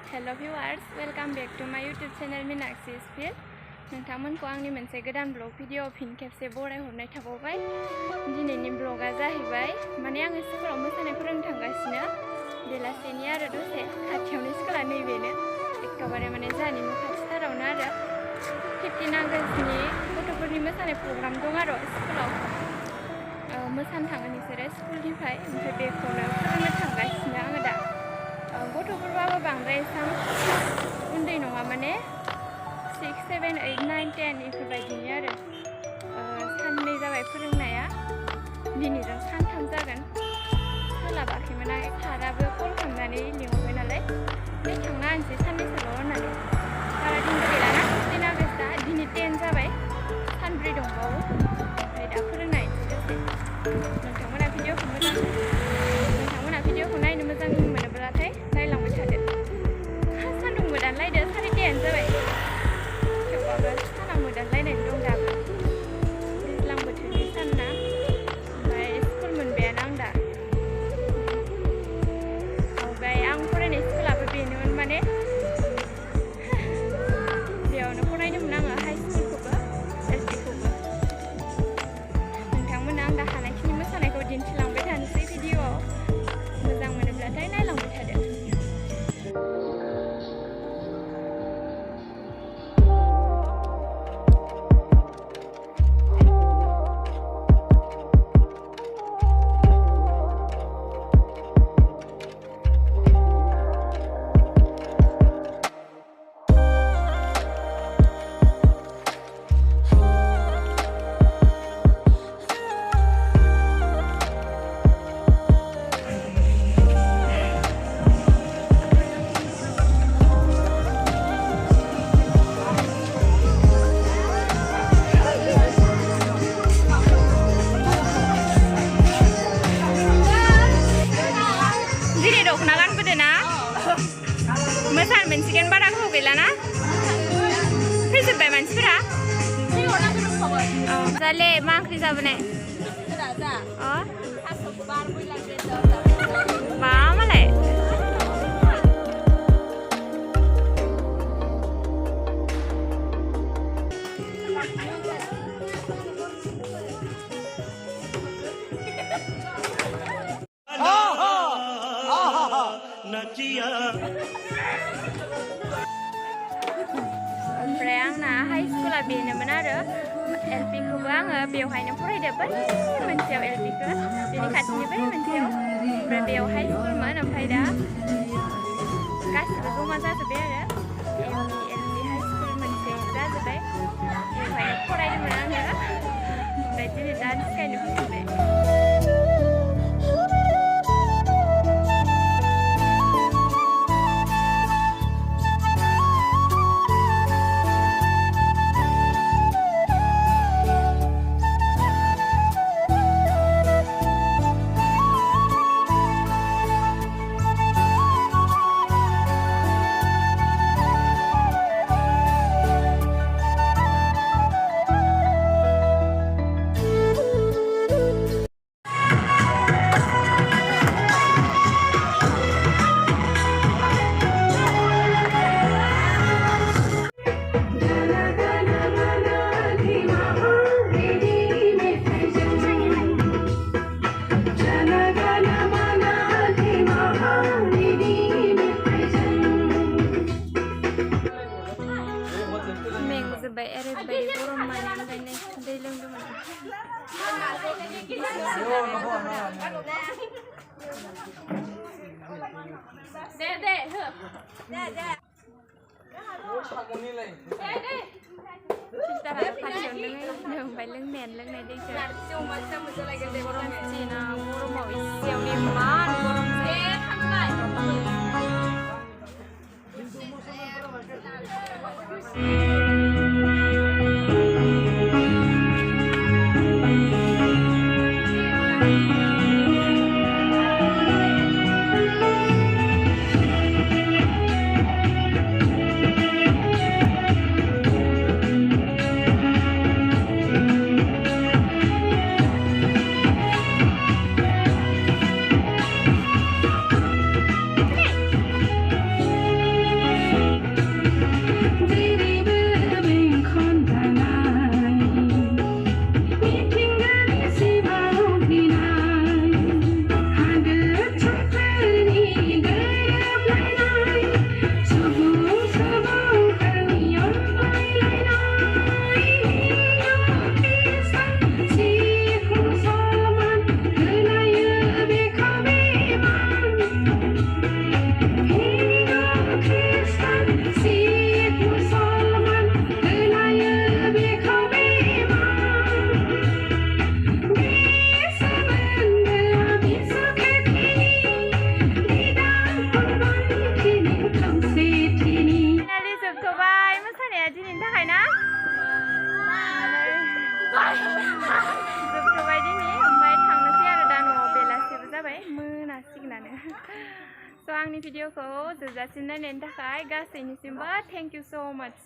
Hello viewers welcome back to my YouTube channel Meenakshi स्पिल नोंथांमोनखौ आंनि मोनसे गोदान ब्लग भिडिअ फिन खेबसे बरायहरनाय थाबावबाय। दिनैनि ब्लगा जाहैबाय माने आङो स्कुलाव मोसानाय फोरोंनो थांगासिनो बेलासेनि आरो दसे खाथियावनो स्कुला नैबेनो एखेबारे माने जोंहानि न' खाथिथारावनो आरो 15 आगस्टनि गथ'फोरनि मोसानाय प्रग्राम दं आरो स्कुलाव मोसानो थाङो बिसोरो स्कुलनिफ्राय ओमफ्राय बेखौनो फोरोंनो थांगासिनो आङो दा। गथ'फोरबाबो बांद्राय एसेबां उन्दै नङा माने 6, 7, 8, 9, 10 बेफोरबायदिनि आरो साननै जाबाय फोरोंनाया दिनैजों सानथाम जागोन। सोलाबाखैमोन आं साराबो कल खालामनानै लिंहरबाय नालाय थांना होनसै साननैसोल' होननानै बारा दिनबो गैलाना 15 आगस्टआ दिनै 10 जाबाय सानब्रै दंबावो ओमफ्राय दा फोरोंनायसै दसे। नोंथांमोना भिडिअखौ नायनो मोजां मोनोब्लाथाय नायलांबाय थादो। सान्दुं मोदानलायदो 10:30 जाबाय थेवबाबो सानाव मोदानलायनानै दं दाबो दैज्लां बोथोरनि सान ना ओमफ्राय स्कुल मोनबायानो आं दा ओमफ्राय आं फरायनाय स्कुलाबो बेनोमोन माने बेयावनो फरायदोंमोन आङो हाइ स्कुलखौबो एलपिखौबो। नोंथांमोना आं दा हानायखिनि मोसानायखौ दिन्थिलांबाय थानोसै भिडिअआव मोजां मोनोब्लाथाय नायलांबाय थादो। मोसानो मोनसिगोन बारा गोबाव गैलाना फैजोब्बाय मानसिफोरा जाले मा ओंख्रि जाबोनाय बा मालाय ओमफ्राय आंना हाइ स्कुला बेनोमोन आरो एलपिखौबो आङो बेवहायनो फरायदोंमोन मोनसेयाव एलपिखौ बेनि खाथिनिफ्राय मोनसेयाव ओमफ्राय बेयाव हाइ स्कुलमोन ओमफ्राय दा गासिबो जमा जाजोब्बाय आरो एलपि हाइ स्कुल मोनसे जाजोब्बाय बेवहायनो फरायदोंमोन आङो ओमफ्राय दिनै दा सिखायनो फैफिनबाय। मेंजोब्बाय ओरैबायदि गरम माने ओंखायनो दै लोंदोंमोन Filter खाथियावनो ओमफ्राय लोंनायानो लोंनाय दैखौ ना गरमाव एसेयावनो इमान गरम जोबथ'बाय दिनै ओमफ्राय थांनोसै आरो दा न'आव बेलासिबो जाबाय मोनासिगोनानो स' आंनि भिडिअखौ जोबजासिम नायनायनि थाखाय गासैनिसिमबो थेंक इउ स' माच